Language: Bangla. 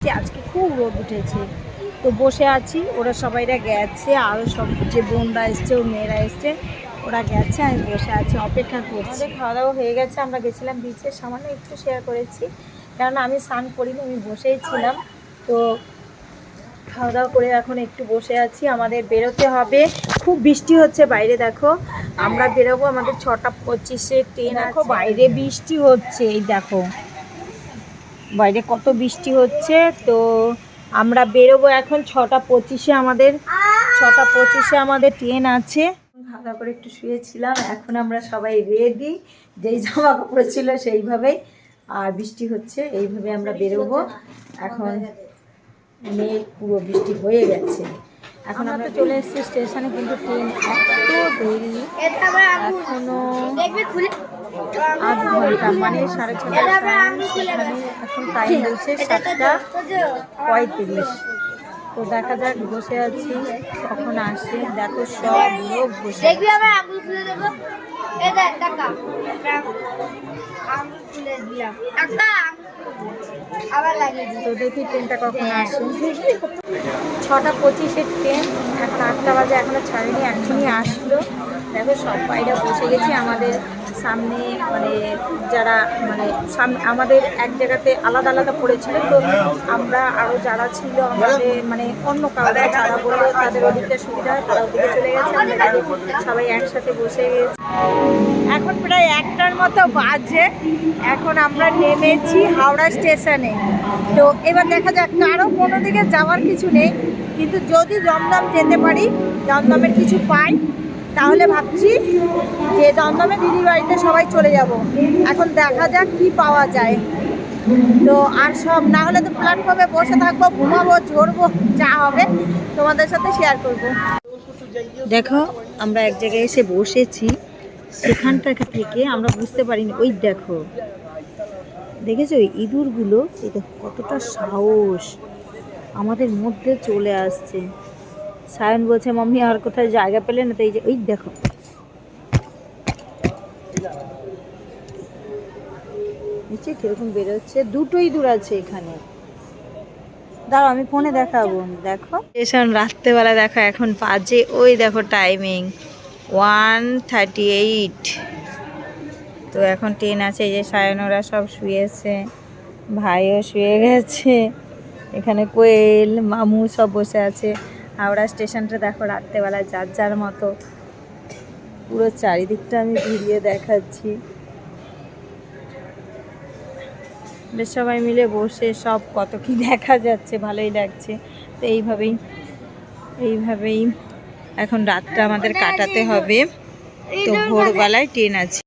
আজকে খুব রোদ উঠেছে, তো বসে আছি। ওরা সবাইরা গেছে, আরও সব যে বোনরা এসছে, ও মেয়েরা এসছে, ওরা গেছে। আমি বসে আছি, অপেক্ষা করছি। খাওয়া দাওয়া হয়ে গেছে, আমরা গেছিলাম বিচে, সামান্য একটু শেয়ার করেছি, কেননা আমি স্নান করিনি, আমি বসেই ছিলাম। তো খাওয়া দাওয়া করে এখন একটু বসে আছি। আমাদের বেরোতে হবে, খুব বৃষ্টি হচ্ছে বাইরে। দেখো আমরা বেরোবো, আমাদের 6:25-এ ট্রেন। দেখো বাইরে বৃষ্টি হচ্ছে, এই দেখো বাইরে কত বৃষ্টি হচ্ছে। তো আমরা বেরোবো এখন 6:25-এ, আমাদের 6:25-এ আমাদের ট্রেন আছে। খাওয়া দাওয়া করে একটু শুয়েছিলাম, এখন আমরা সবাই রেডি, যেই জামা কাপড় ছিল সেইভাবেই। আর বৃষ্টি হচ্ছে, এইভাবে আমরা বেরোবো। এখন মেঘ পুরো বৃষ্টি হয়ে গেছে। এখন আমরা চলে এসেছি স্টেশনে, কিন্তু ট্রেন এত দেরি, এখনো 8 ঘন্টা, মানে 6:30 সেখানে এখন টাইম বলছে 7:35। তো দেখা যাক, বসে আছি কখন আসে। দেখো সব লোক বসে তো দেখি ট্রেনটা কখন আসে। 6:25-এর ট্রেন, এখন 8টা বাজে, এখনো ছাড়েনি, এখনই আসলো। দেখো সবাইরা বসে গেছি আমাদের সামনে, মানে যারা মানে সামনে আমাদের এক জায়গাতে আলাদা আলাদা পড়েছিল। তো আমরা আরও যারা ছিল আমাদের মানে অন্য কাউকে, যারা বললো তাদের ওদিকটা সুবিধা হয়, তারা ওদিকে চলে গেছে, আমরা সবাই একসাথে বসে গেছি। এখন প্রায় 1টার মতো বাজে, এখন আমরা নেমেছি হাওড়া স্টেশনে। তো এবার দেখা যাক, কারো কোনো দিকে যাওয়ার কিছু নেই, কিন্তু যদি দমদম যেতে পারি, দমদমের কিছু পাই, তাহলে ভাবছি যে দমদমে দিদির বাড়িতে সবাই চলে যাব। এখন দেখা যাক কি পাওয়া যায়। তো আর সব না হলে তো প্ল্যাটফর্মে বসে থাকবো, ঘুমাবো, ঝরবো, যা হবে তোমাদের সাথে শেয়ার করব। দেখো আমরা এক জায়গায় এসে বসেছি, সেখানটা থেকে আমরা বুঝতে পারিনি, ওই দেখো, দেখেছো ইঁদুরগুলো, এই দেখো কতটা সাহস, আমাদের মধ্যে চলে আসছে। সায়ন বলছে মাম্মি আর কোথায় জায়গা পেলে না, তো এই যে ওই দেখো, নিচে কিরকম বেরোচ্ছে। দুটোই ইঁদুর আছে এখানে, দাঁড়াও আমি ফোনে দেখাবো। দেখো স্টেশন রাত্রেবেলা, দেখো এখন বাজে, ওই দেখো টাইমিং 1:38। তো এখন ট্রেন আছে, এই যে সায়নরা সব শুয়েছে, ভাইও শুয়ে গেছে, এখানে কোয়েল মামু সব বসে আছে। হাওড়া স্টেশনটা দেখো রাত্রেবেলা যার যার মতো, পুরো চারিদিকটা আমি ঘুরিয়ে দেখাচ্ছি। বেশ সবাই মিলে বসে সব কত কি দেখা যাচ্ছে, ভালোই লাগছে। তো এইভাবেই এখন রাতটা আমাদের কাটাতে হবে। তো ভোরবেলায় ট্রেন আছে।